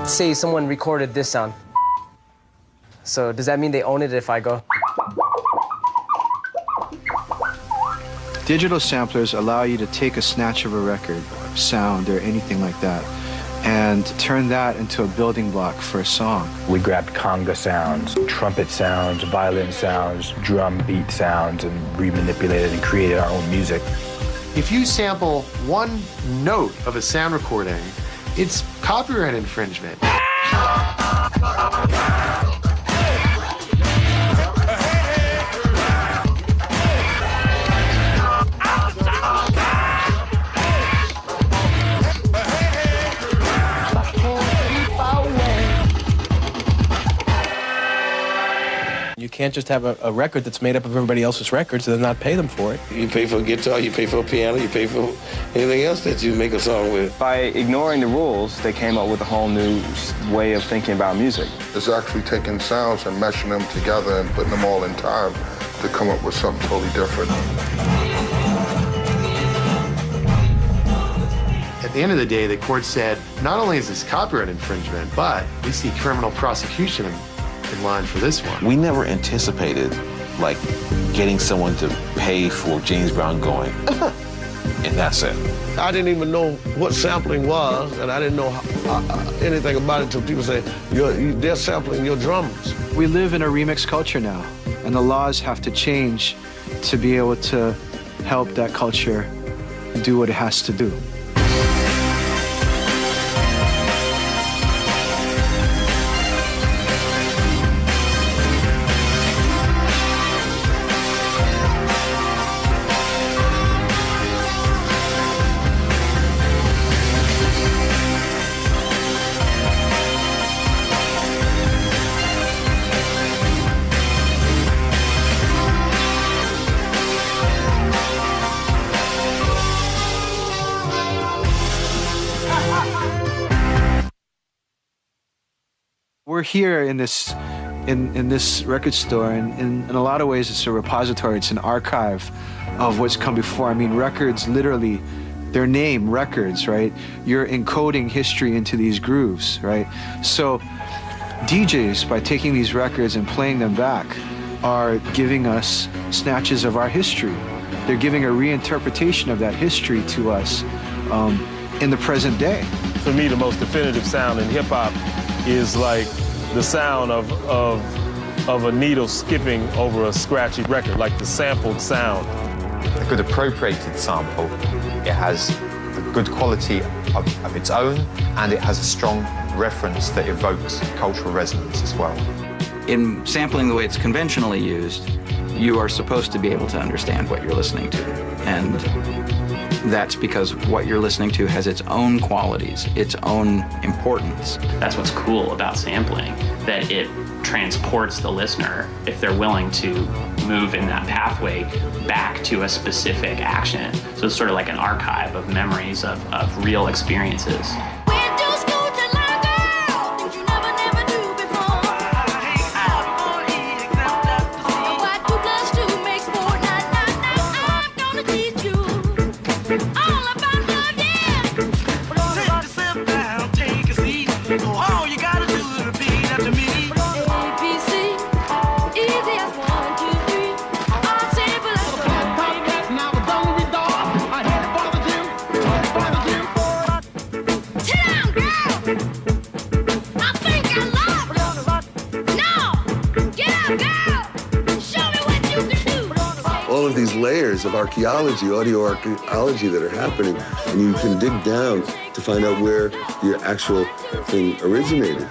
Let's say someone recorded this sound. So does that mean they own it if I go? Digital samplers allow you to take a snatch of a record, sound, or anything like that, and turn that into a building block for a song. We grabbed conga sounds, trumpet sounds, violin sounds, drum beat sounds, and remanipulated and created our own music. If you sample one note of a sound recording, it's copyright infringement. You can't just have a record that's made up of everybody else's records and then not pay them for it. You pay for a guitar, you pay for a piano, you pay for anything else that you make a song with. By ignoring the rules, they came up with a whole new way of thinking about music. It's actually taking sounds and meshing them together and putting them all in time to come up with something totally different. At the end of the day, the court said, not only is this copyright infringement, but we see criminal prosecution in line for this one. We never anticipated, like, getting someone to pay for James Brown going, and that's it. I didn't even know what sampling was, and I didn't know anything about it until people say, they're sampling your drums. We live in a remix culture now, and the laws have to change to be able to help that culture do what it has to do. We're here in this record store, and in a lot of ways it's a repository, it's an archive of what's come before. I mean, records, literally, their name, records, right? You're encoding history into these grooves, right? So DJs, by taking these records and playing them back, are giving us snatches of our history. They're giving a reinterpretation of that history to us in the present day. For me, the most definitive sound in hip-hop is like the sound of a needle skipping over a scratchy record, like the sampled sound. A good appropriated sample, it has a good quality of its own, and it has a strong reference that evokes cultural resonance as well. In sampling the way it's conventionally used, you are supposed to be able to understand what you're listening to. And that's because what you're listening to has its own qualities, its own importance. That's what's cool about sampling, that it transports the listener, if they're willing to move in that pathway, back to a specific action. So it's sort of like an archive of memories of real experiences. All of these layers of archaeology, audio archaeology that are happening, and you can dig down to find out where your actual thing originated.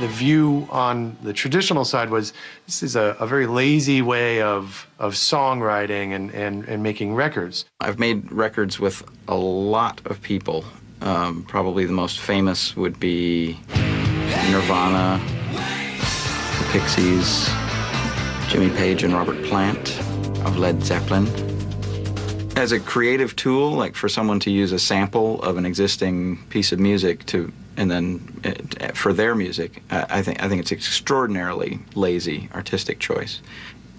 The view on the traditional side was, this is a very lazy way of songwriting and making records. I've made records with a lot of people. Probably the most famous would be Nirvana, the Pixies, Jimmy Page and Robert Plant of Led Zeppelin. As a creative tool, like for someone to use a sample of an existing piece of music to and then for their music, I think it's extraordinarily lazy artistic choice.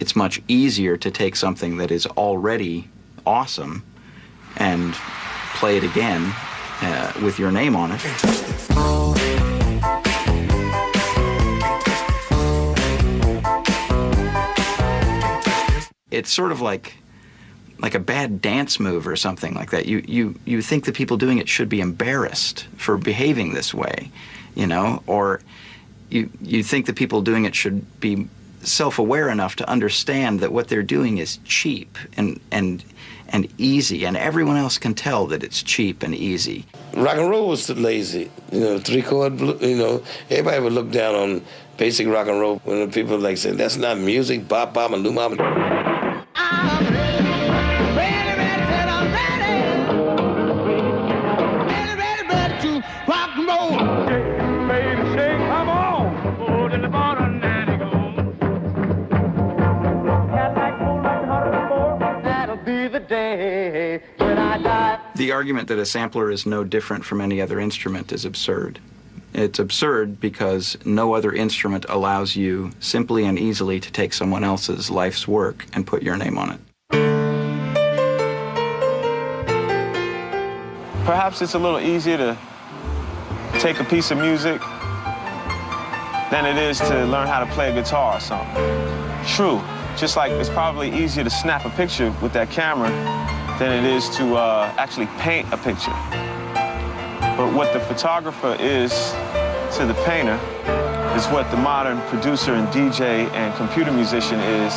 It's much easier to take something that is already awesome and play it again with your name on it. It's sort of like a bad dance move or something like that. You think the people doing it should be embarrassed for behaving this way, you know, or you think the people doing it should be self-aware enough to understand that what they're doing is cheap and easy, and everyone else can tell that it's cheap and easy. Rock and roll was lazy, you know, three-chord, you know. Everybody would look down on basic rock and roll when the people like say, that's not music, bop, bop, and loom, bop. The argument that a sampler is no different from any other instrument is absurd. It's absurd because no other instrument allows you simply and easily to take someone else's life's work and put your name on it. Perhaps it's a little easier to take a piece of music than it is to learn how to play a guitar or something. True, just like it's probably easier to snap a picture with that camera than it is to actually paint a picture. But what the photographer is to the painter is what the modern producer and DJ and computer musician is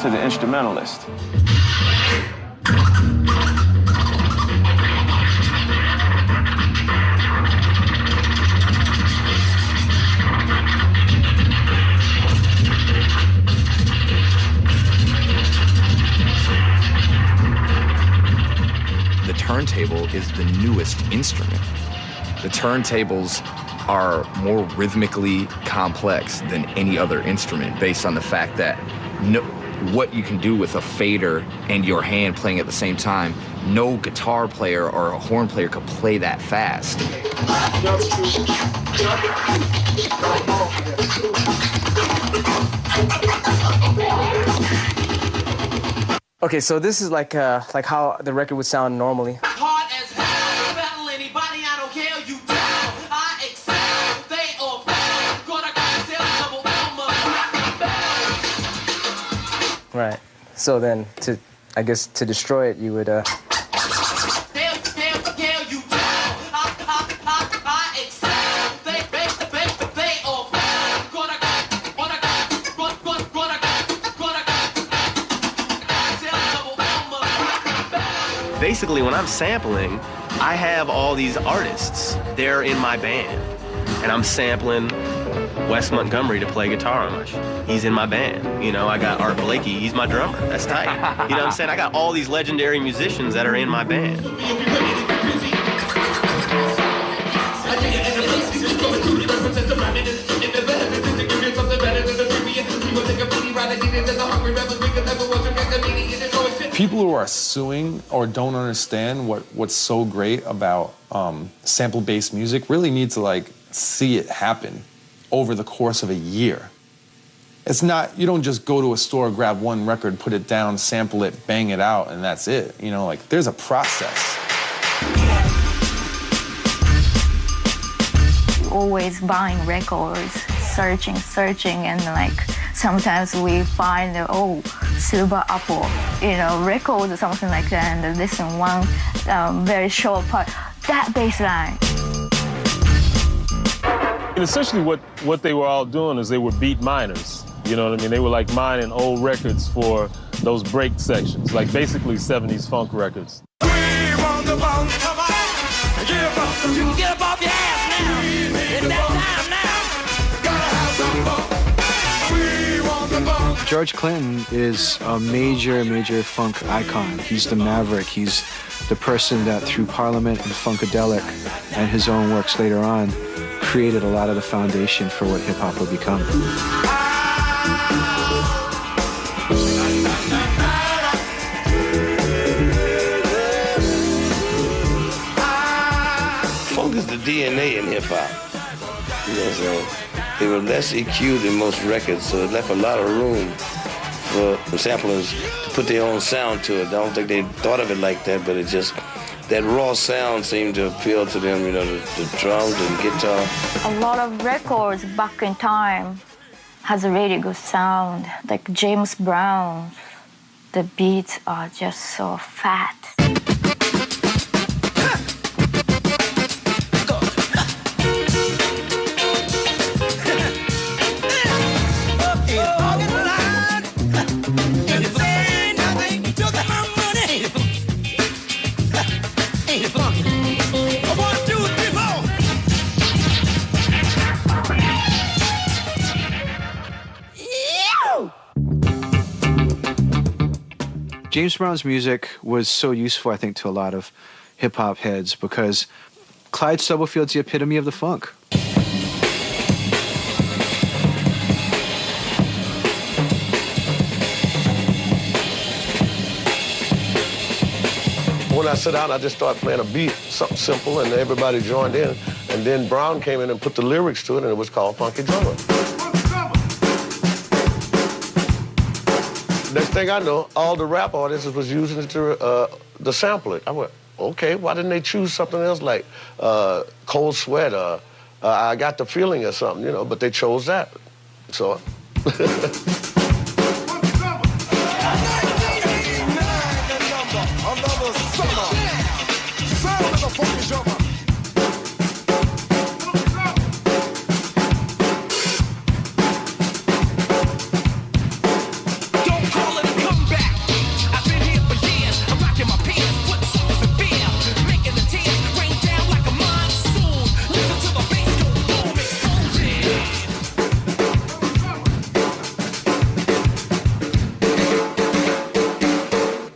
to the instrumentalist. The turntable is the newest instrument. The turntables are more rhythmically complex than any other instrument based on the fact that what you can do with a fader and your hand playing at the same time, no guitar player or a horn player could play that fast. Okay, so this is like how the record would sound normally. Hard as hell, battle anybody, I don't care, you down. I excel, they all fail. Gonna sell double Right. So then, I guess to destroy it, you would Basically, when I'm sampling, I have all these artists. They're in my band. And I'm sampling Wes Montgomery to play guitar on my show. He's in my band. You know, I got Art Blakey. He's my drummer. That's tight. You know what I'm saying? I got all these legendary musicians that are in my band. People who are suing or don't understand what's so great about sample-based music really need to like see it happen over the course of a year. It's not, you don't just go to a store, grab one record, put it down, sample it, bang it out, and that's it. You know, like there's a process. Always buying records, searching, and like sometimes we find, Silver Apple, you know, record or something like that, and listen one very short part, that bass line. And essentially what they were all doing is they were beat miners. You know what I mean? They were like mining old records for those break sections, like basically 70s funk records. We want the bone, come on, get up, you get up off your ass now. It's that time now. Gotta have some fun. We want the bone. George Clinton is a major, major funk icon. He's the maverick. He's the person that through Parliament and Funkadelic and his own works later on created a lot of the foundation for what hip-hop would become. Funk is the DNA in hip hop. You know, so they were less EQ'd than most records, so it left a lot of room for samplers to put their own sound to it. I don't think they thought of it like that, but it just, that raw sound seemed to appeal to them, you know, the drums and guitar. A lot of records back in time has a really good sound, like James Brown. The beats are just so fat. James Brown's music was so useful, I think, to a lot of hip-hop heads because Clyde Stubblefield's the epitome of the funk. When I sat down, I just started playing a beat, something simple, and everybody joined in. And then Brown came in and put the lyrics to it, and it was called Funky Drummer. Next thing I know, all the rap artists was using it to sample it. I went, okay, why didn't they choose something else like Cold Sweat or I Got the Feeling or something, you know, but they chose that. So.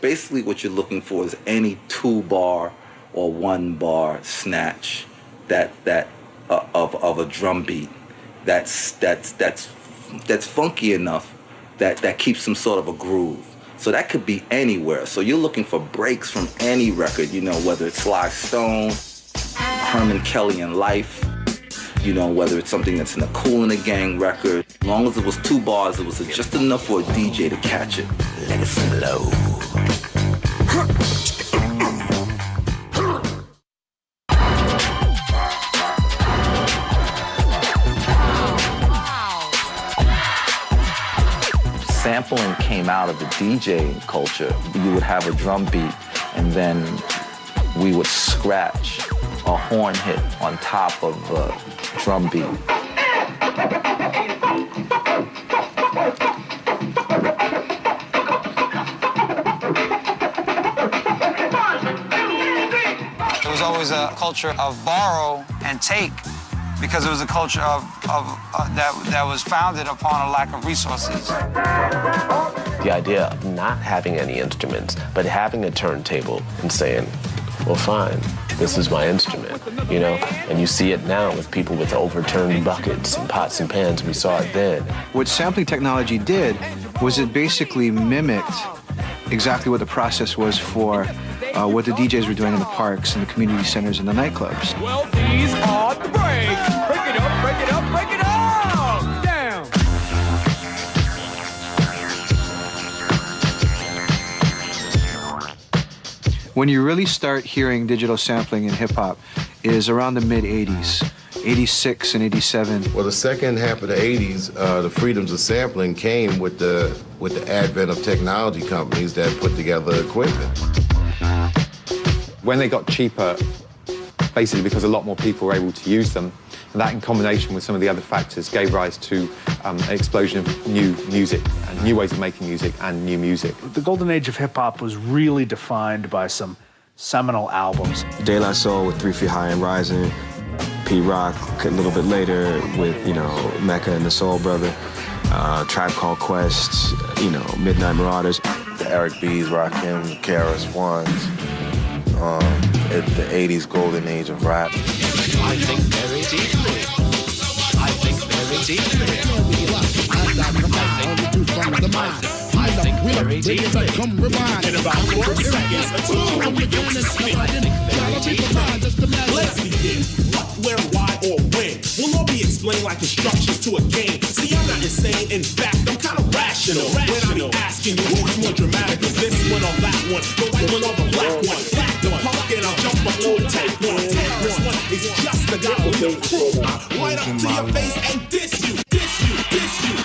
Basically what you're looking for is any 2-bar or 1-bar snatch of a drum beat that's funky enough that keeps some sort of a groove. So that could be anywhere. So you're looking for breaks from any record, you know, whether it's Sly Stone, Herman Kelly and Life, you know, whether it's something that's in a Kool and the Gang record. As long as it was 2 bars, it was just enough for a DJ to catch it. Legacy Low. Sampling came out of the DJ culture. You would have a drum beat, and then we would scratch a horn hit on top of a drum beat. It was always a culture of borrow and take, because it was a culture that was founded upon a lack of resources. The idea of not having any instruments, but having a turntable and saying, well, fine, this is my instrument, you know? And you see it now with people with overturned buckets and pots and pans. We saw it then. What sampling technology did was it basically mimicked exactly what the process was for what the DJs were doing in the parks and the community centers and the nightclubs. Well, these are the breaks. Break it up, break it up, break it up. Down. When you really start hearing digital sampling in hip-hop is around the mid-'80s, 86 and 87. Well, the second half of the 80s, the freedoms of sampling came with the advent of technology companies that put together equipment. When they got cheaper, basically because a lot more people were able to use them, and that in combination with some of the other factors gave rise to an explosion of new music, and new ways of making music and new music. The golden age of hip-hop was really defined by some seminal albums. De La Soul with 3 Feet High and Rising, Pete Rock a little bit later with, you know, Mecca and the Soul Brother, Tribe Called Quest, you know, Midnight Marauders. The Eric B's, Rakim, KRS Ones, the 80s golden age of rap. I think very deeply. I think very deeply. I think very deeply. Come rewind in about 4 seconds. I think very deeply. like instructions to a game. See, I'm not insane, in fact, I'm kind of rational. When I be asking you who's more dramatic, is this one or that one? The white one or the black one? Black the punk and I'll jump up to attack one. This one is just the guy with the crew. Right up to your face and diss you, diss you, diss you.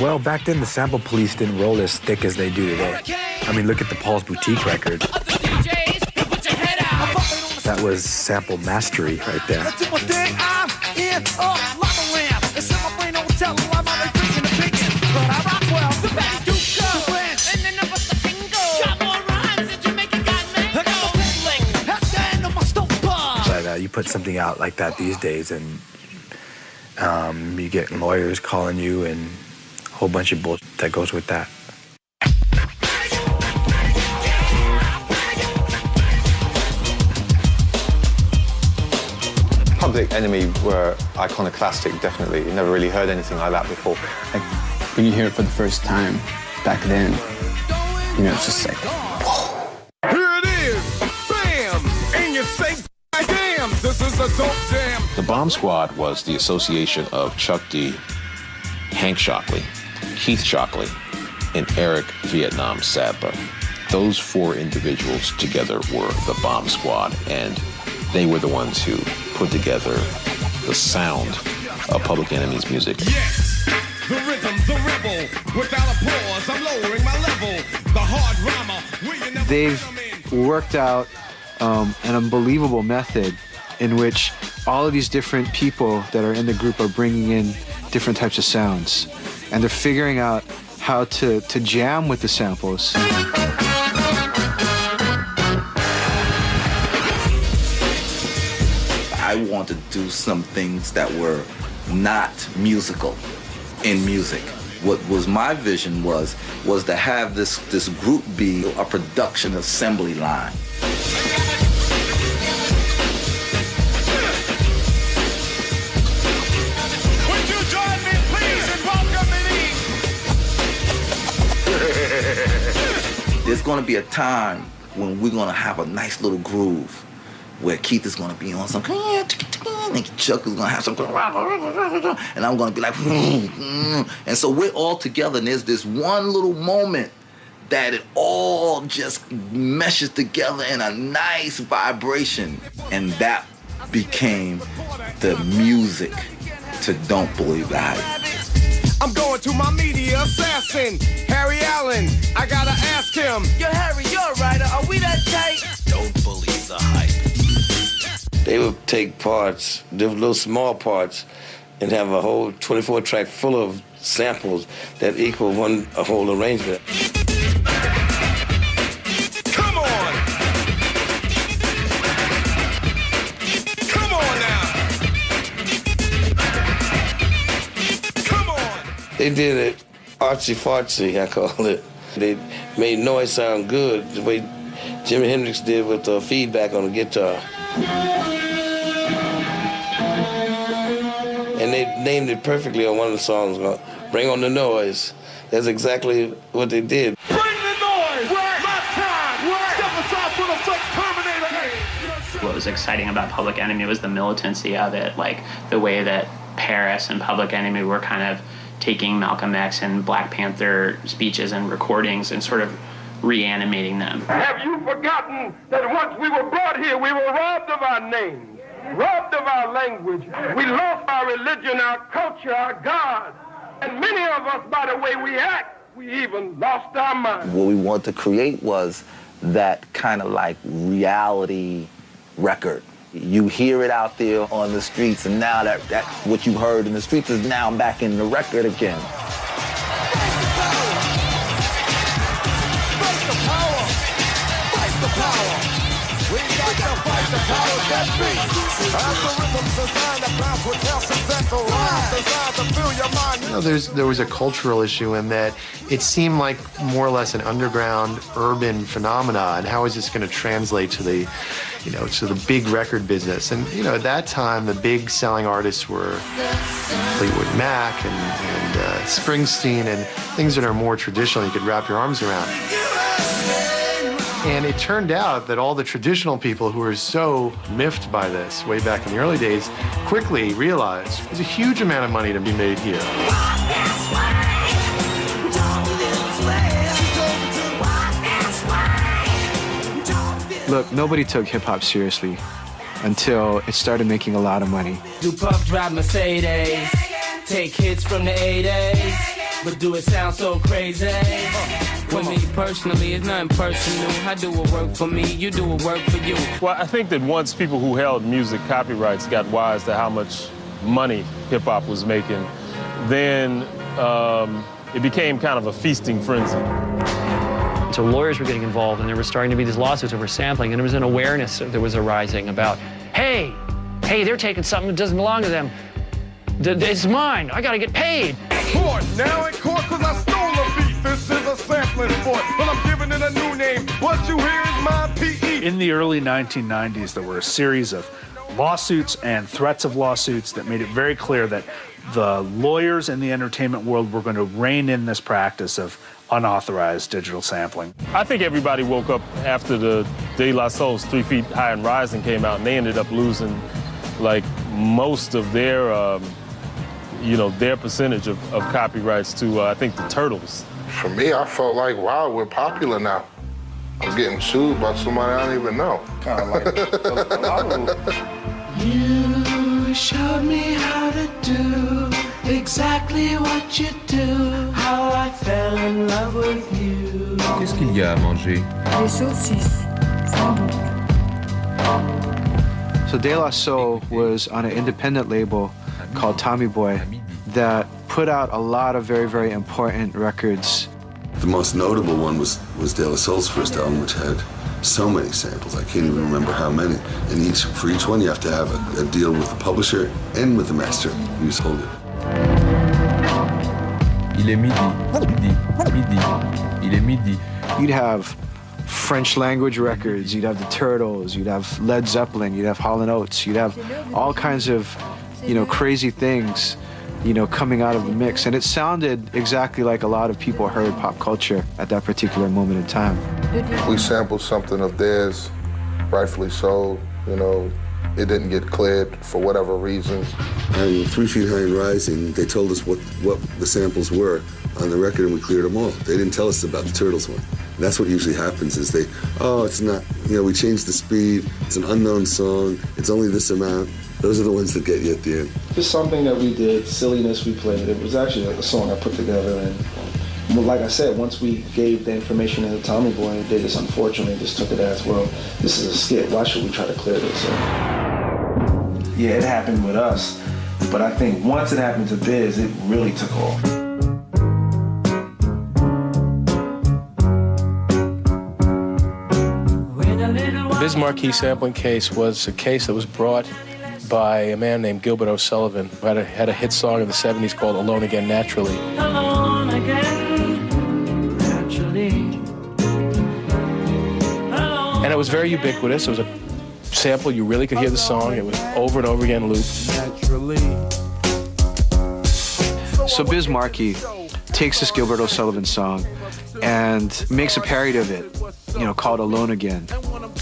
Well, back then the sample police didn't roll as thick as they do today. I mean, look at the Paul's Boutique record. That was sample mastery right there. But you put something out like that these days and you get lawyers calling you and a whole bunch of bullshit that goes with that. Public Enemy were iconoclastic, definitely. You never really heard anything like that before. Like, when you hear it for the first time, back then, you know, it's just like, whoa. Here it is, bam, and you say, damn, this is a dope jam. The Bomb Squad was the association of Chuck D, Hank Shocklee, Keith Shocklee, and Eric Vietnam Sadler. Those four individuals together were the Bomb Squad, and they were the ones who put together the sound of Public Enemy's music. Yes, the rhythm, the rebel. Without applause, I'm lowering my level. The hard rhymer. They've worked out an unbelievable method in which all of these different people that are in the group are bringing in different types of sounds. And they're figuring out how to jam with the samples. I wanted to do some things that were not musical in music. What was my vision was to have this group be a production assembly line. Would you join me, please, in welcoming? There's gonna be a time when we're gonna have a nice little groove where Keith is gonna be on some, and Chuck is gonna have some, and I'm gonna be like, and so we're all together, and there's this one little moment that it all just meshes together in a nice vibration, and that became the music to Don't Believe the Hype. I'm going to my media assassin, Harry Allen. I gotta ask him. Yo, Harry, you're a writer. Are we that tight? Don't believe the hype. They would take parts, different little small parts, and have a whole 24-track full of samples that equal a whole arrangement. Come on! Come on now! Come on! They did it artsy-fartsy, I call it. They made noise sound good, the way Jimi Hendrix did with the feedback on the guitar. And they named it perfectly on one of the songs, Bring on the Noise. That's exactly what they did. Bring the noise! My time! Step aside for the Flex Terminator! What was exciting about Public Enemy was the militancy of it, like the way that Paris and Public Enemy were kind of taking Malcolm X and Black Panther speeches and recordings and sort of reanimating them. Have you forgotten that once we were brought here, we were robbed of our names, robbed of our language. We lost our religion, our culture, our God. And many of us, by the way we act, we even lost our mind. What we wanted to create was that kind of like reality record. You hear it out there on the streets, and now that what you heard in the streets is now back in the record again. You know, there was a cultural issue in that it seemed like more or less an underground urban phenomena, and how is this going to translate to the, you know, to the big record business? And you know, at that time, the big selling artists were Fleetwood Mac and Springsteen, and things that are more traditional you could wrap your arms around. And it turned out that all the traditional people who were so miffed by this way back in the early days quickly realized there's a huge amount of money to be made here. Look, nobody took hip-hop seriously until it started making a lot of money. Do Puff drive Mercedes, take hits from the 80s, but do it sound so crazy? With me personally, it's nothing personal. I do what work for me, you do what work for you. Well, I think that once people who held music copyrights got wise to how much money hip-hop was making, then it became kind of a feasting frenzy. So lawyers were getting involved, and there was starting to be these lawsuits over sampling, and there was an awareness that was arising about, hey, they're taking something that doesn't belong to them. It's mine. I got to get paid. Court, now in court because I stole a beat. This is a sampling sport, but I'm giving it a new name. What you hear is my PE. In the early 1990s, there were a series of lawsuits and threats of lawsuits that made it very clear that the lawyers in the entertainment world were going to rein in this practice of unauthorized digital sampling. I think everybody woke up after the De La Soul's 3 Feet High and Rising came out, and they ended up losing like most of their, their percentage of copyrights to, I think, the Turtles. For me, I felt like, wow, we're popular now. I'm getting sued by somebody I don't even know. Kind of like a lot of You showed me how to do exactly what you do. How I fell in love with you. Qu'est-ce qu'il y a à manger? Des saucisses, sans doute. So De La Soul was on an independent label called Tommy Boy that put out a lot of very, very important records. The most notable one was De La Soul's first album, which had so many samples. I can't even remember how many. And for each one, you have to have a deal with the publisher and with the master who's holding it. Il est midi. You'd have French language records, you'd have the Turtles, you'd have Led Zeppelin, you'd have Hall & Oates, you'd have all kinds of, crazy things, coming out of the mix. And it sounded exactly like a lot of people heard pop culture at that particular moment in time. We sampled something of theirs, rightfully so, It didn't get cleared for whatever reasons. And 3 Feet High and Rising, they told us what the samples were on the record, and we cleared them all. They didn't tell us about the Turtles one. And that's what usually happens is it's not, we changed the speed, it's an unknown song, it's only this amount. Those are the ones that get you at the end. Just something that we did, silliness we played. It was actually a song I put together, and like I said, once we gave the information to Tommy Boy, they just unfortunately just took it as, well, this is a skit, why should we try to clear this? Yeah, it happened with us, but I think once it happened to Biz, it really took off. The Biz Markie sampling case was a case that was brought by a man named Gilbert O'Sullivan, who had a hit song in the 70s called Alone Again Naturally. Alone again, naturally. And it was very ubiquitous. It was a sample, you really could hear the song. It was over and over again looped. Naturally. So Biz Markie takes this Gilbert O'Sullivan song and makes a parody of it, called Alone Again.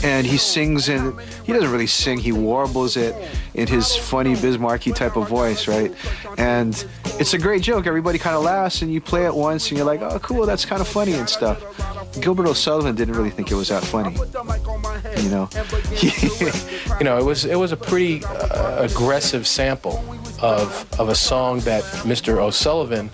And he sings he doesn't really sing, he warbles it in his funny Biz Markie type of voice, right? And it's a great joke. Everybody kind of laughs, and you play it once and you're like, oh, cool, that's kind of funny and stuff. Gilbert O'Sullivan didn't really think it was that funny, It was a pretty aggressive sample of a song that Mr. O'Sullivan,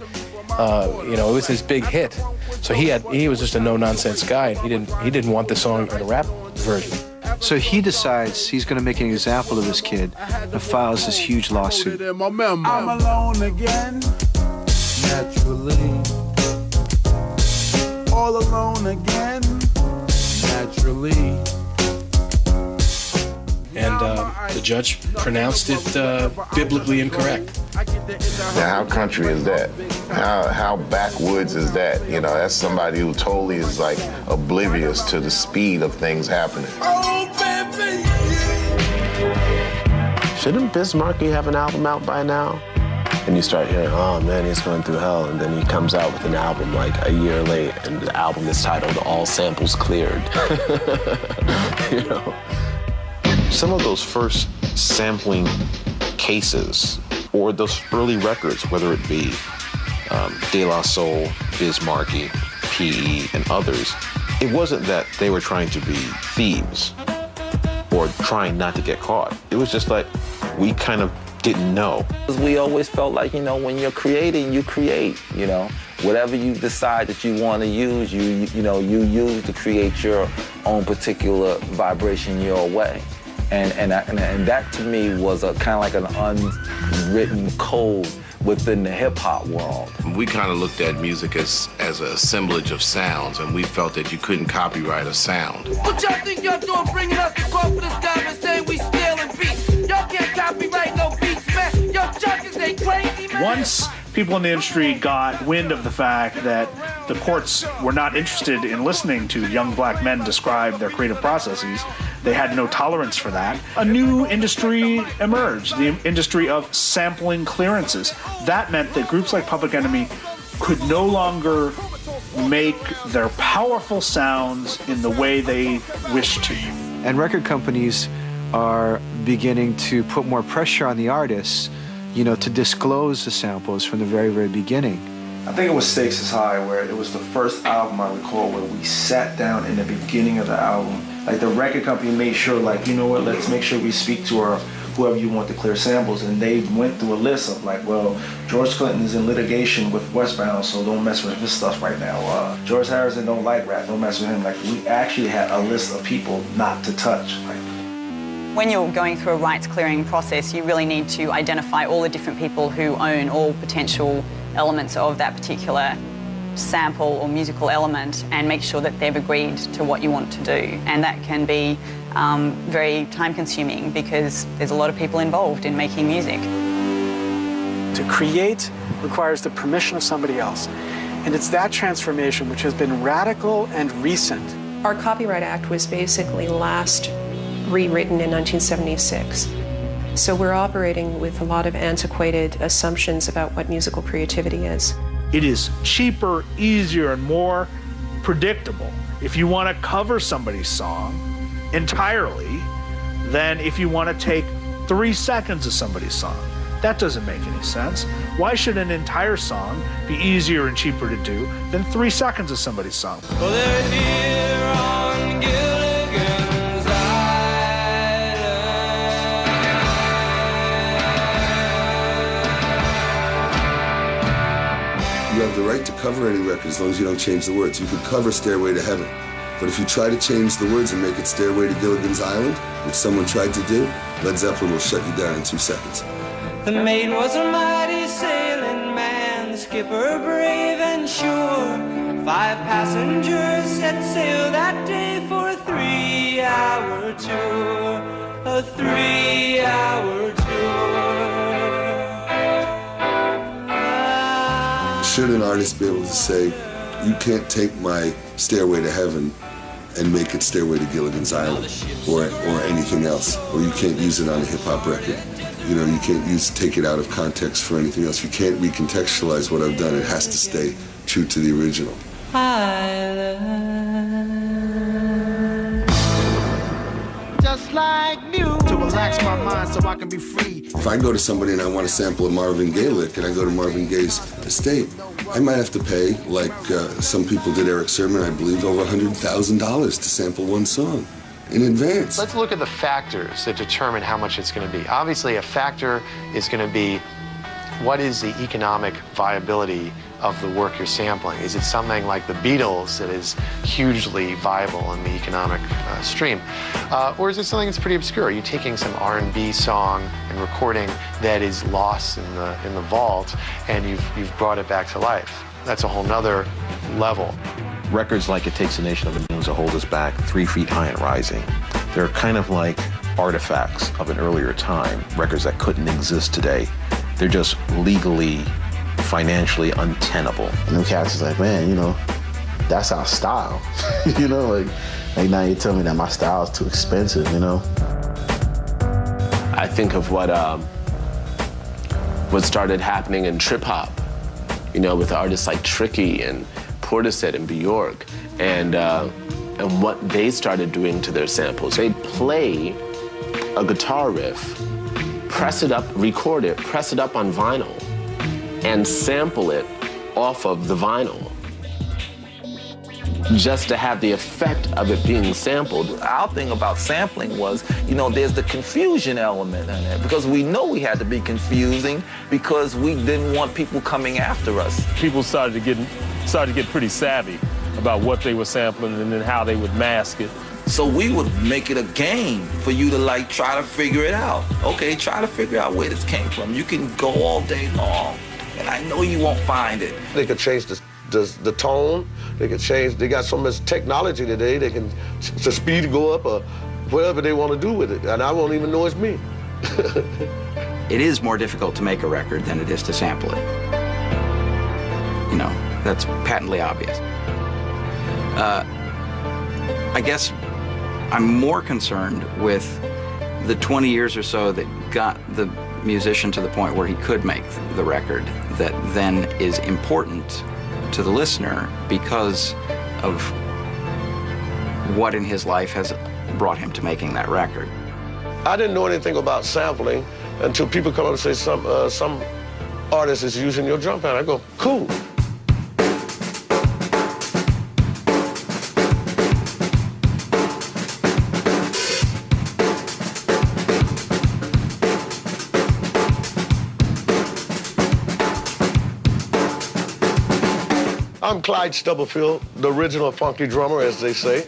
it was his big hit. So he was just a no-nonsense guy. He didn't want the song in a rap version. So he decides he's going to make an example of this kid and files this huge lawsuit. I'm alone again, naturally. All alone again, naturally. And the judge pronounced it biblically incorrect. Now, how country is that? How backwoods is that? That's somebody who totally is like oblivious to the speed of things happening. Oh, baby. Shouldn't Biz Markie have an album out by now? And you start hearing, oh man, he's going through hell. And then he comes out with an album like a year late, and the album is titled All Samples Cleared. You know? Some of those first sampling cases, or those early records, whether it be De La Soul, Biz Markie, P.E., and others, it wasn't that they were trying to be thieves or trying not to get caught. It was just like, we kind of didn't know. We always felt like, when you're creating, you create, Whatever you decide that you want to use, you use to create your own particular vibration your way. And that to me was a kind of like an unwritten code within the hip-hop world. We kind of looked at music as an assemblage of sounds, and we felt that you couldn't copyright a sound. What y'all think y'all doing bringing us the quote for this guy and saying we stealing beats? Y'all can't copyright no beats, man. Y'all junkies ain't crazy, man. Once people in the industry got wind of the fact that the courts were not interested in listening to young black men describe their creative processes, they had no tolerance for that. A new industry emerged, the industry of sampling clearances. That meant that groups like Public Enemy could no longer make their powerful sounds in the way they wished to. And record companies are beginning to put more pressure on the artists, to disclose the samples from the very, very beginning. I think it was Stakes is High, where it was the first album I recall where we sat down in the beginning of the album. Like, the record company made sure, like, you know what, let's make sure we speak to whoever you want to clear samples. And they went through a list of, like, well, George Clinton is in litigation with Westbound, so don't mess with his stuff right now. George Harrison don't like rap, don't mess with him. Like, we actually had a list of people not to touch. When you're going through a rights clearing process, you really need to identify all the different people who own all potential elements of that particular sample or musical element and make sure that they've agreed to what you want to do. And that can be very time-consuming because there's a lot of people involved in making music. To create requires the permission of somebody else. And it's that transformation which has been radical and recent. Our Copyright Act was basically last rewritten in 1976. So we're operating with a lot of antiquated assumptions about what musical creativity is. It is cheaper, easier, and more predictable if you want to cover somebody's song entirely than if you want to take 3 seconds of somebody's song. That doesn't make any sense. Why should an entire song be easier and cheaper to do than 3 seconds of somebody's song? Well, they're here on Gilligan's You have the right to cover any record as long as you don't change the words. You could cover Stairway to Heaven, but if you try to change the words and make it Stairway to Gilligan's Island, which someone tried to do, Led Zeppelin will shut you down in 2 seconds. The maid was a mighty sailing man, the skipper brave and sure. 5 passengers set sail that day for a 3-hour tour. A 3-hour tour. Should an artist be able to say, you can't take my Stairway to Heaven and make it Stairway to Gilligan's Island or anything else, or you can't use it on a hip-hop record. You can't take it out of context for anything else. You can't recontextualize what I've done. It has to stay true to the original. Just like you. To relax my mind so I can be free. If I go to somebody and I want to sample a Marvin Gaye lick and I go to Marvin Gaye's estate, I might have to pay, like some people did Eric Sermon, I believe, over $100,000 to sample one song in advance. Let's look at the factors that determine how much it's going to be. Obviously, a factor is going to be what is the economic viability of the work you're sampling? Is it something like the Beatles that is hugely viable in the economic stream? Or is it something that's pretty obscure? Are you taking some R&B song and recording that is lost in the vault and you've brought it back to life? That's a whole nother level. Records like It Takes a Nation of a Million to Hold Us Back, 3 Feet High and Rising, they're kind of like artifacts of an earlier time, records that couldn't exist today. They're just legally, financially untenable. And them cats is like, man, that's our style. like now you tell me that my style is too expensive, I think of what what started happening in trip hop, you know, with artists like Tricky and Portishead and Bjork, and what they started doing to their samples. They play a guitar riff, press it up, record it, press it up on vinyl, and sample it off of the vinyl, just to have the effect of it being sampled. Our thing about sampling was, you know, there's the confusion element in it, because we know we had to be confusing because we didn't want people coming after us. People started to get pretty savvy about what they were sampling and then how they would mask it. So we would make it a game for you to like try to figure it out. Okay, try to figure out where this came from. You can go all day long, and I know you won't find it. They could change the tone. They could change. They got so much technology today. They can the speed go up or whatever they want to do with it, and I won't even know it's me. It is more difficult to make a record than it is to sample it. You know, that's patently obvious. I guess I'm more concerned with the 20 years or so that got the musician to the point where he could make the record, that then is important to the listener because of what in his life has brought him to making that record. I didn't know anything about sampling until people come up and say some artist is using your drum pad. I go, cool. I'm Clyde Stubblefield, the original funky drummer, as they say.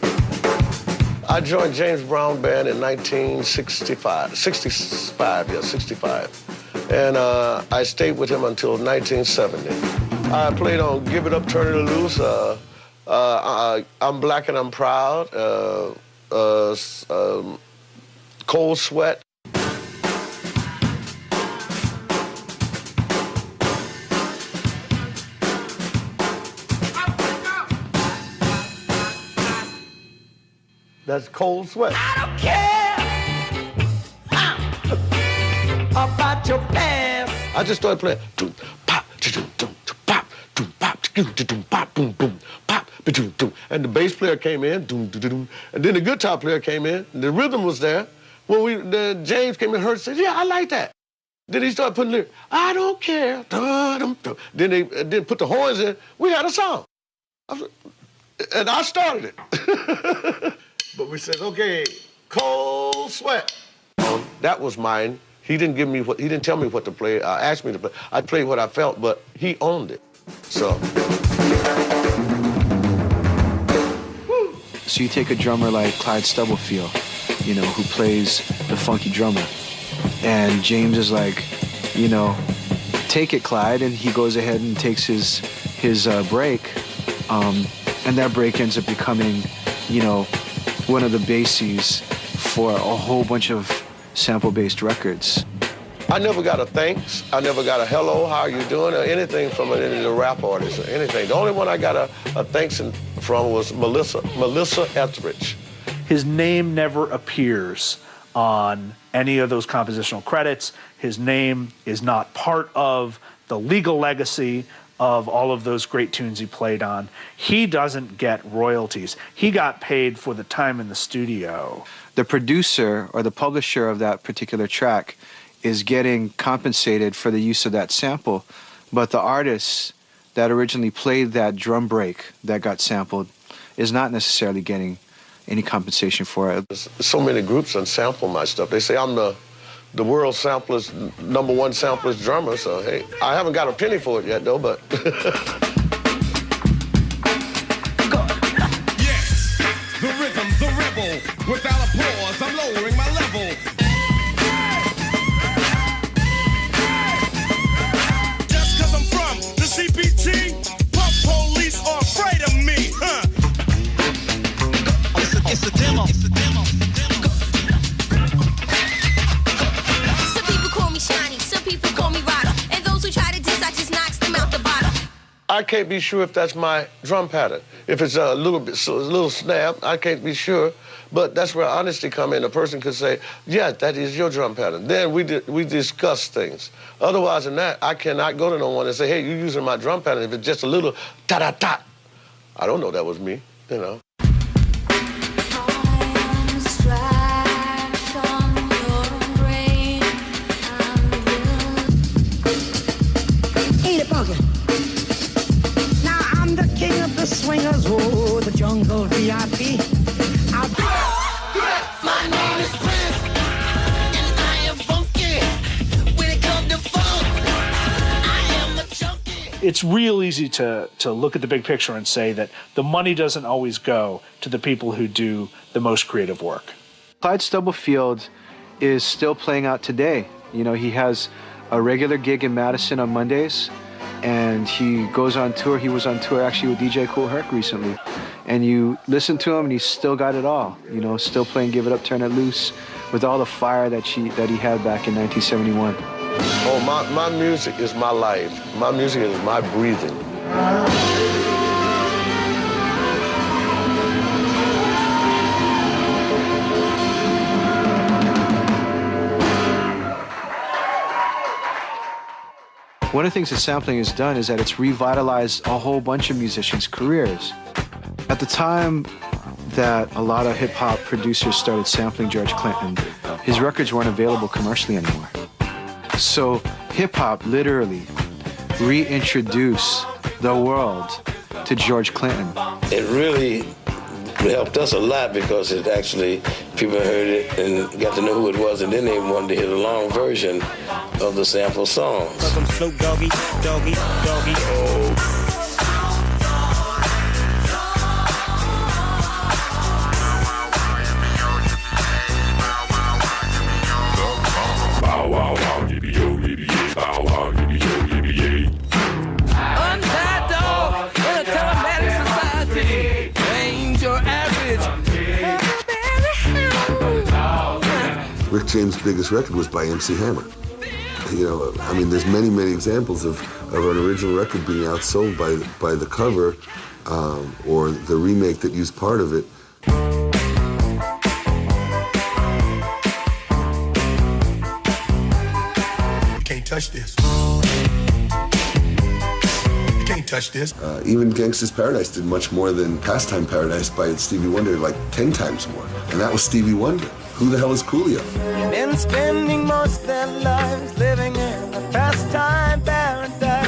I joined James Brown Band in 65. And I stayed with him until 1970. I played on Give It Up, Turn It Loose, I'm Black and I'm Proud, Cold Sweat. That's Cold Sweat. I don't care about your past. I just started playing. Doom, pop, doom, doom, pop, doom, pop, doom, pop, boom, boom, pop, doom, doom. And the bass player came in, doom, doom, doom. And then the guitar player came in. And the rhythm was there. When James came in, heard, said, "Yeah, I like that." Then he started putting lyrics. I don't care. Dun, dun, dun. Then they put the horns in. We had a song. And I started it. But we said, okay, Cold Sweat. That was mine. He didn't tell me what to play. Asked me to play. I played what I felt, but he owned it. So you take a drummer like Clyde Stubblefield, you know, who plays the funky drummer, and James is like, you know, take it, Clyde, and he goes ahead and takes his break, and that break ends up becoming, you know, one of the bases for a whole bunch of sample-based records. I never got a thanks. I never got a hello, how you doing, or anything from any of the rap artists or anything. The only one I got a thanks from was Melissa Etheridge. His name never appears on any of those compositional credits. His name is not part of the legal legacy of all of those great tunes he played on. He doesn't get royalties. He got paid for the time in the studio. The producer or the publisher of that particular track is getting compensated for the use of that sample, but the artist that originally played that drum break that got sampled is not necessarily getting any compensation for it. So many groups unsample my stuff. They say I'm the world samplers, #1 samplers drummer, so hey, I haven't got a penny for it yet though, but. Yes, the rhythm's a rebel. Without a pause, I'm lowering my level. Just cause I'm from the CPT, pump police are afraid of me, huh? It's a demo. It's a demo. I can't be sure if that's my drum pattern. If it's a little snap, I can't be sure. But that's where honesty come in. A person could say, yeah, that is your drum pattern. Then we discuss things. Otherwise than that, I cannot go to no one and say, hey, you're using my drum pattern. If it's just a little ta-da-ta, I don't know that was me, you know. Now I'm the king of the swingers, oh, the jungle VIP. My name is Prince, and I am funky. When it comes to funk, I am a junkie. It's real easy to look at the big picture and say that the money doesn't always go to the people who do the most creative work. Clyde Stubblefield is still playing out today. You know, he has a regular gig in Madison on Mondays, and he goes on tour. He was on tour actually with DJ Kool Herc recently. And you listen to him, and he's still got it all. You know, still playing Give It Up, Turn It Loose with all the fire that he had back in 1971. Oh, my music is my life. My music is my breathing. One of the things that sampling has done is that it's revitalized a whole bunch of musicians' careers. At the time that a lot of hip-hop producers started sampling George Clinton, his records weren't available commercially anymore. So hip-hop literally reintroduced the world to George Clinton. It really helped us a lot because it actually, people heard it and got to know who it was, and then they wanted to hear the long version of the sample songs. Snoop Doggy, Doggy, Doggy, oh. Bow wow wow, yippee yo, yippee yay. Bow wow, yippee yo, yippee yay. Untied dog in a telematic society ain't your average. Rick James' biggest record was by MC Hammer. You know, I mean, there's many, many examples of an original record being outsold by the cover or the remake that used part of it. You can't touch this. You can't touch this. Even Gangsta's Paradise did much more than Pastime Paradise by Stevie Wonder, like 10 times more. And that was Stevie Wonder. Who the hell is Coolio? Been spending most of their lives living in a pastime paradise. Been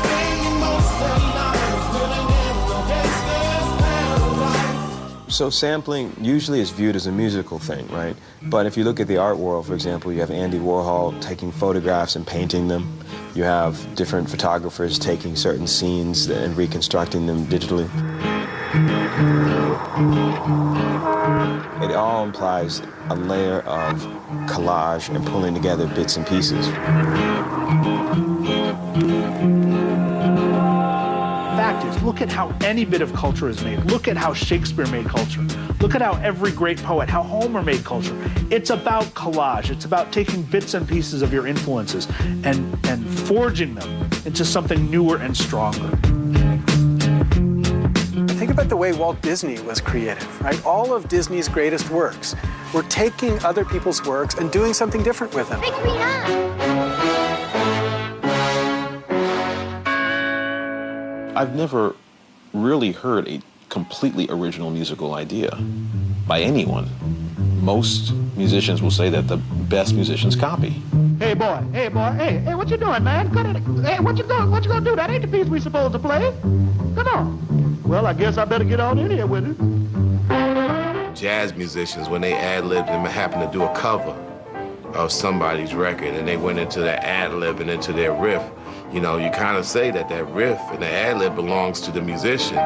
spending most of their lives living in a gangster's paradise. So sampling usually is viewed as a musical thing, right? But if you look at the art world, for example, you have Andy Warhol taking photographs and painting them. You have different photographers taking certain scenes and reconstructing them digitally. It all implies a layer of collage and pulling together bits and pieces. Fact is, look at how any bit of culture is made. Look at how Shakespeare made culture. Look at how every great poet, how Homer made culture. It's about collage. It's about taking bits and pieces of your influences and forging them into something newer and stronger. Think about the way Walt Disney was creative, right? All of Disney's greatest works were taking other people's works and doing something different with them. I've never really heard a completely original musical idea by anyone. Most musicians will say that the best musicians copy. Hey boy, hey, what you doing, man? Hey, what you gonna do? That ain't the piece we supposed to play. Come on. Well, I guess I better get on in here with it. Jazz musicians, when they ad-libbed and happened to do a cover of somebody's record and they went into their ad-lib and into their riff, you know, you kind of say that that riff and the ad-lib belongs to the musician.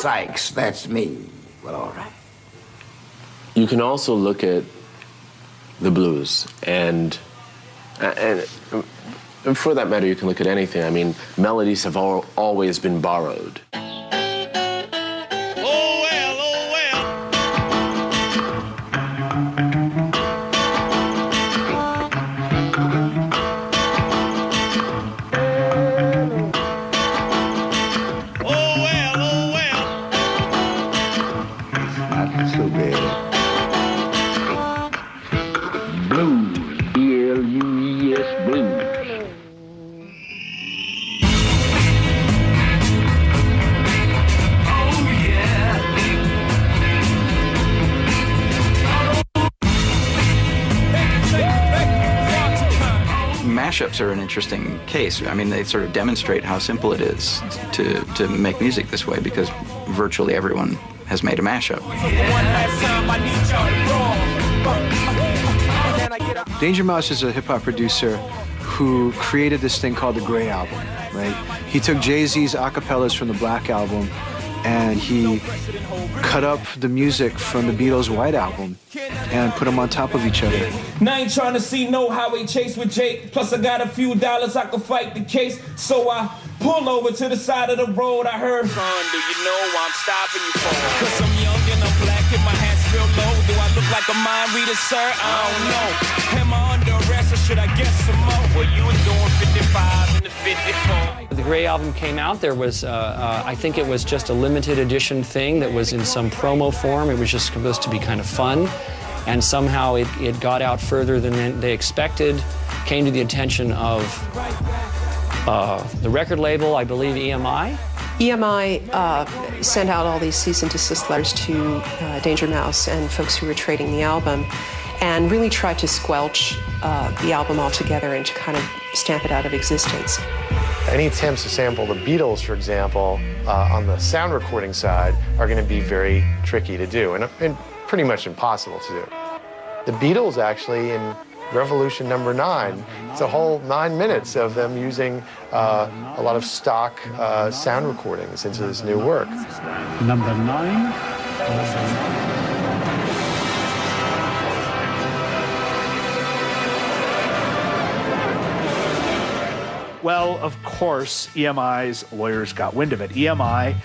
Sykes, that's me. Well, all right. You can also look at the blues, and for that matter, you can look at anything. I mean, melodies have always been borrowed. Mashups are an interesting case. I mean, they sort of demonstrate how simple it is to make music this way, because virtually everyone has made a mashup. Danger Mouse is a hip-hop producer who created this thing called the Grey Album, right? He took Jay-Z's acapellas from the Black Album and he cut up the music from the Beatles' White Album and put them on top of each other. Now I ain't trying to see no highway chase with Jake. Plus I got a few dollars, I could fight the case. So I pull over to the side of the road. I heard, son, do you know why I'm stopping you for? Cause I'm young and I'm black and my hat's real low. Do I look like a mind reader, sir? I don't know. Am I under arrest or should I get some more? Well, you was doing 55 and the 54. The Grey Album came out. There was, I think it was just a limited edition thing that was in some promo form. It was just supposed to be kind of fun. And somehow it got out further than they expected, came to the attention of the record label, I believe EMI. EMI sent out all these cease and desist letters to Danger Mouse and folks who were trading the album, and really tried to squelch the album altogether and to kind of stamp it out of existence. Any attempts to sample the Beatles, for example, on the sound recording side are going to be very tricky to do and pretty much impossible to do. The Beatles actually, in Revolution number 9, it's a whole 9 minutes of them using a lot of stock sound recordings into this new work. Number 9. Well, of course, EMI's lawyers got wind of it. EMI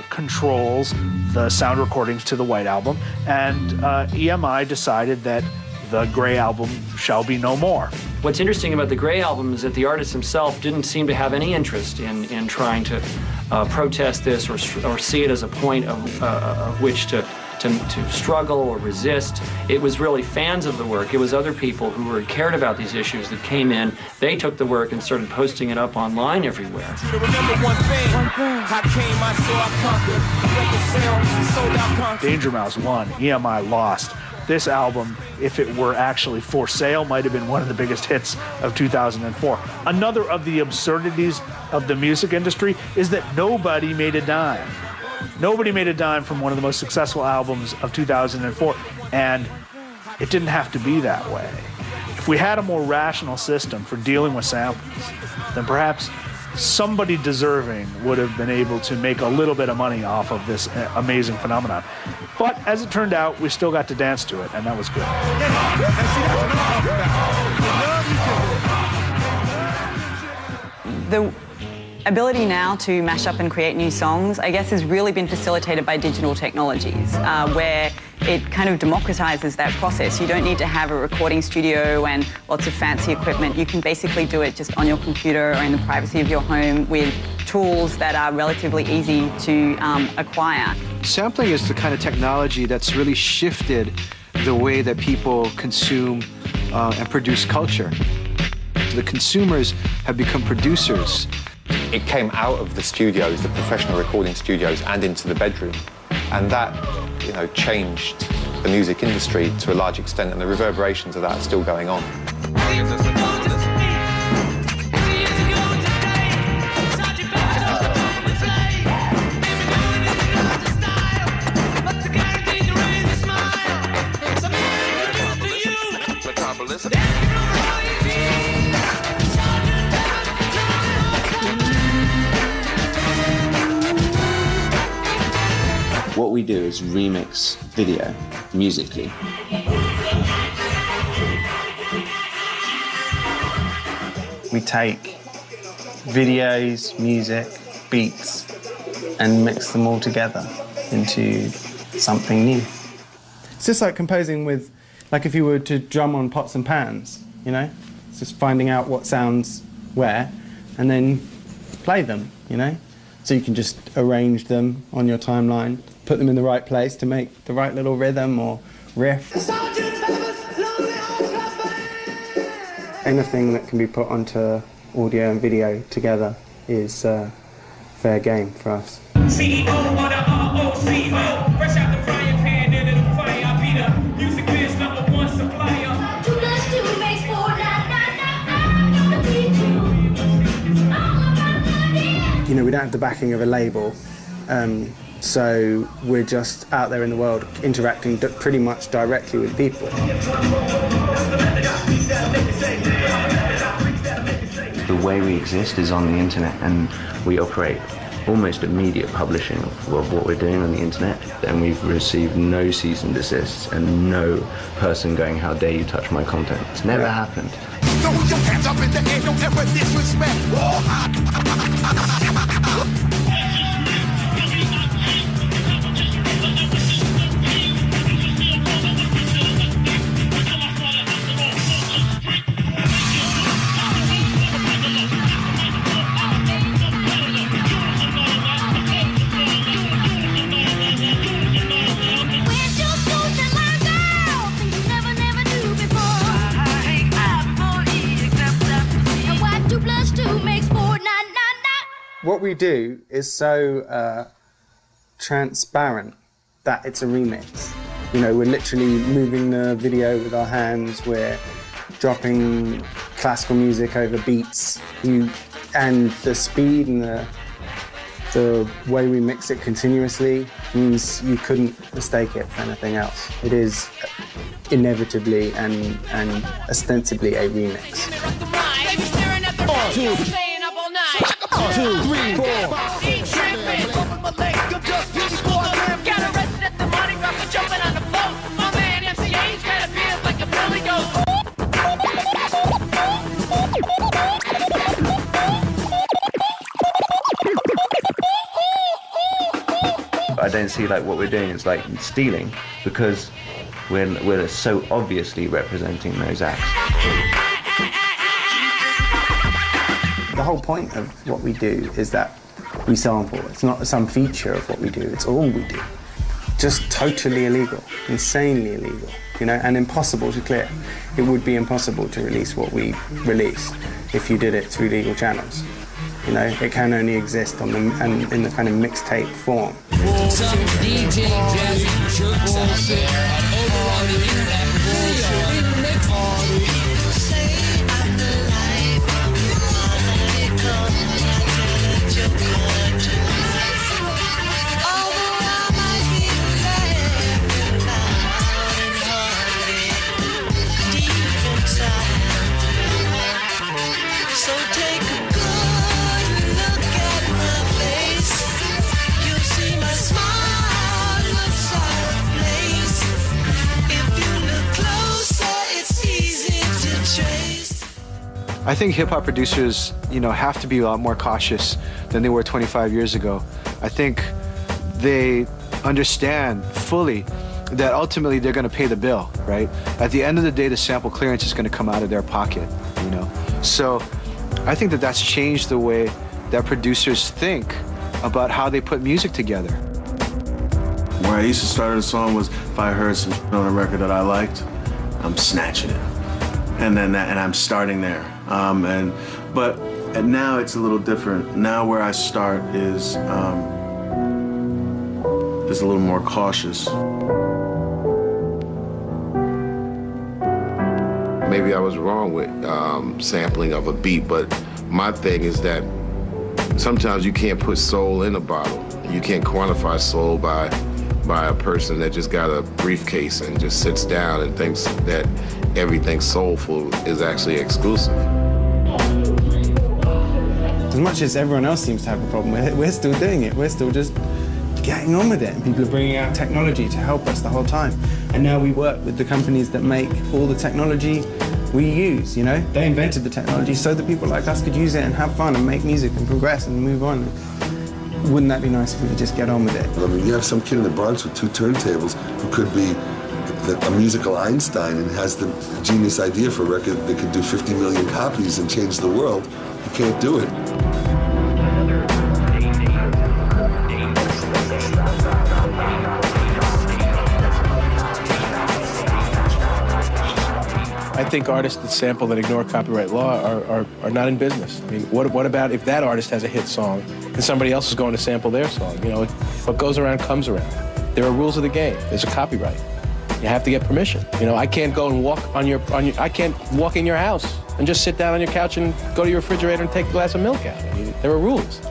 controls the sound recordings to the White Album, and EMI decided that the Grey Album shall be no more. What's interesting about the Grey Album is that the artist himself didn't seem to have any interest in trying to protest this or see it as a point of which to struggle or resist. It was really fans of the work. It was other people who cared about these issues that came in. They took the work and started posting it up online everywhere. Danger Mouse won, EMI lost. This album, if it were actually for sale, might have been one of the biggest hits of 2004. Another of the absurdities of the music industry is that nobody made a dime. Nobody made a dime from one of the most successful albums of 2004, and it didn't have to be that way. If we had a more rational system for dealing with samples, then perhaps somebody deserving would have been able to make a little bit of money off of this amazing phenomenon. But as it turned out, we still got to dance to it, and that was good. The ability now to mash up and create new songs, I guess, has really been facilitated by digital technologies, where it kind of democratizes that process. You don't need to have a recording studio and lots of fancy equipment. You can basically do it just on your computer or in the privacy of your home with tools that are relatively easy to acquire. Sampling is the kind of technology that's really shifted the way that people consume and produce culture. The consumers have become producers. It came out of the studios, the professional recording studios, and into the bedroom. And that, changed the music industry to a large extent, and the reverberations of that are still going on. What we do is remix video musically. We take videos, music, beats, and mix them all together into something new. It's just like composing with, like if you were to drum on pots and pans, you know? It's just finding out what sounds where and then play them, you know? So you can just arrange them on your timeline, put them in the right place to make the right little rhythm or riff. Anything that can be put onto audio and video together is fair game for us. CEO of the ROCO, fresh out the frying pan into the fire. I be the music biz #1 supplier. 2 + 2 makes 4, 9. You know, we don't have the backing of a label, so we're just out there in the world interacting pretty much directly with people. The way we exist is on the internet, and we operate almost immediate publishing of what we're doing on the internet, and we've received no cease and desists and no person going, how dare you touch my content. It's never happened. Throw your hands up in the air, don't ever disrespect. What we do is so transparent that it's a remix. You know, we're literally moving the video with our hands, we're dropping classical music over beats, and the speed and the way we mix it continuously means you couldn't mistake it for anything else. It is inevitably and ostensibly a remix. 2, 3, 4. Got arrested at the Mardi Gras for jumping on the float. My man MCA's got a beard like a Billy Goat. I don't see like what we're doing is like stealing, because we're so obviously representing those acts. The whole point of what we do is that we sample. It's not some feature of what we do, it's all we do. Just totally illegal, insanely illegal, you know, and impossible to clear. It would be impossible to release what we release if you did it through legal channels. You know, it can only exist on in the kind of mixtape form. Some DJ Jazzy jerks out there and over on the internet. So take a good look at my face. You'll see my smile looks out of place. If you look closer, it's easy to trace. I think hip-hop producers, you know, have to be a lot more cautious than they were 25 years ago. I think they understand fully that ultimately they're going to pay the bill, right? At the end of the day, the sample clearance is going to come out of their pocket, you know? So I think that that's changed the way that producers think about how they put music together. Where I used to start a song was if I heard some on a record that I liked, I'm snatching it. And I'm starting there. But now it's a little different. Now where I start is a little more cautious. Maybe I was wrong with sampling of a beat, but my thing is that sometimes you can't put soul in a bottle. You can't quantify soul by a person that just got a briefcase and just sits down and thinks that everything soulful is actually exclusive. As much as everyone else seems to have a problem with it, we're still doing it. We're still just getting on with it, and people are bringing out technology to help us the whole time. And now we work with the companies that make all the technology we use, you know? They invented the technology so that people like us could use it and have fun and make music and progress and move on. Wouldn't that be nice if we could just get on with it? I mean, you have some kid in the Bronx with 2 turntables who could be a musical Einstein and has the genius idea for a record that could do 50 million copies and change the world. You can't do it. I think artists that sample and ignore copyright law are not in business. I mean, what about if that artist has a hit song and somebody else is going to sample their song? You know, what goes around comes around. There are rules of the game. There's a copyright. You have to get permission. You know, I can't go and walk I can't walk in your house and just sit down on your couch and go to your refrigerator and take a glass of milk out. I mean, there are rules.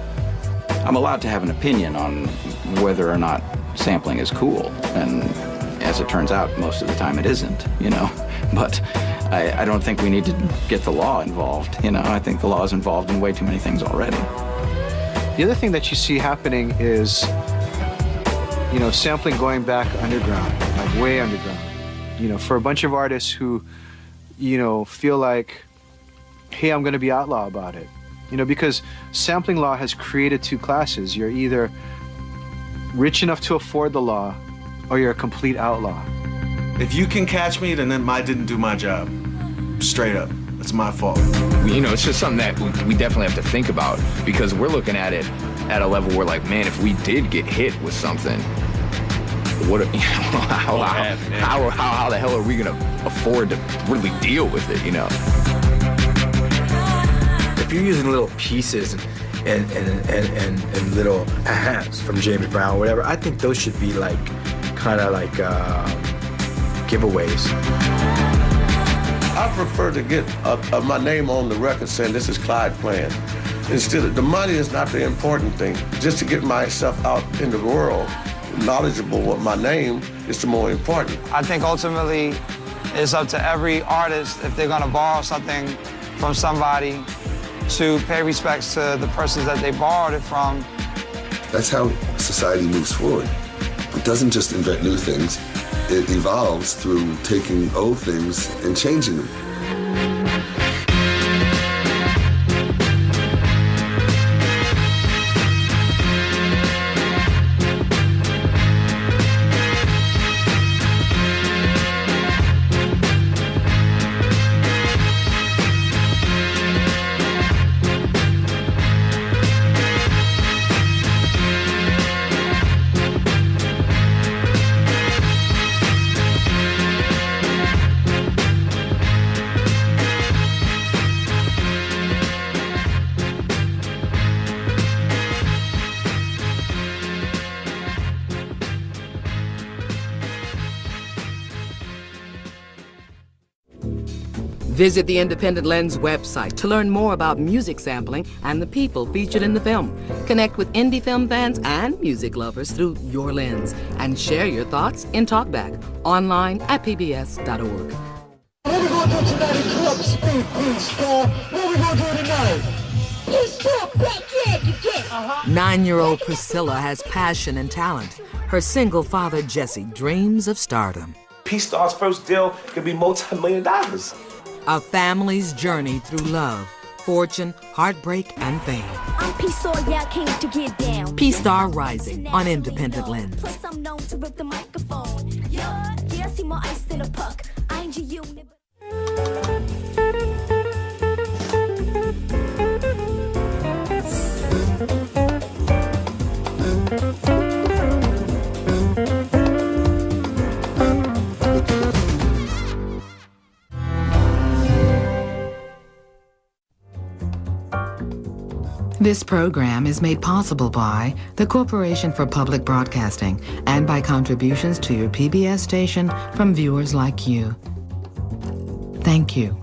I'm allowed to have an opinion on whether or not sampling is cool, and as it turns out, most of the time it isn't, you know. But I don't think we need to get the law involved, you know. I think the law is involved in way too many things already. The other thing that you see happening is, you know, sampling going back underground, like way underground. You know, for a bunch of artists who, you know, feel like, hey, I'm going to be outlaw about it. You know, because sampling law has created 2 classes. You're either rich enough to afford the law, or you're a complete outlaw. If you can catch me, then I didn't do my job. Straight up. It's my fault. You know, it's just something that we definitely have to think about, because we're looking at it at a level where, like, man, if we did get hit with something, what, you know, how the hell are we gonna afford to really deal with it, you know? If you're using little pieces and little ahams from James Brown or whatever, I think those should be like, kind of like giveaways. I prefer to get my name on the record saying this is Clyde playing. Instead of, the money is not the important thing. Just to get myself out in the world, knowledgeable what my name is the more important. I think ultimately it's up to every artist, if they're gonna borrow something from somebody, to pay respects to the persons that they borrowed it from. That's how society moves forward. It doesn't just invent new things. It evolves through taking old things and changing them. Visit the Independent Lens website to learn more about music sampling and the people featured in the film. Connect with indie film fans and music lovers through your lens and share your thoughts in TalkBack online at pbs.org. What we gonna do tonight is club speed, Star. What we gonna do tonight? It's TalkBack, yeah, you get. 9-year-old Priscilla has passion and talent. Her single father, Jesse, dreams of stardom. P-Star's first deal could be multi-million-dollars. A family's journey through love, fortune, heartbreak, and fame. I'm P-Star, yeah, I came to get down. P-Star Rising on Independent Lens. Plus I'm known to rip the microphone. Yeah, I see more ice than a puck. I ain't your unit. This program is made possible by the Corporation for Public Broadcasting and by contributions to your PBS station from viewers like you. Thank you.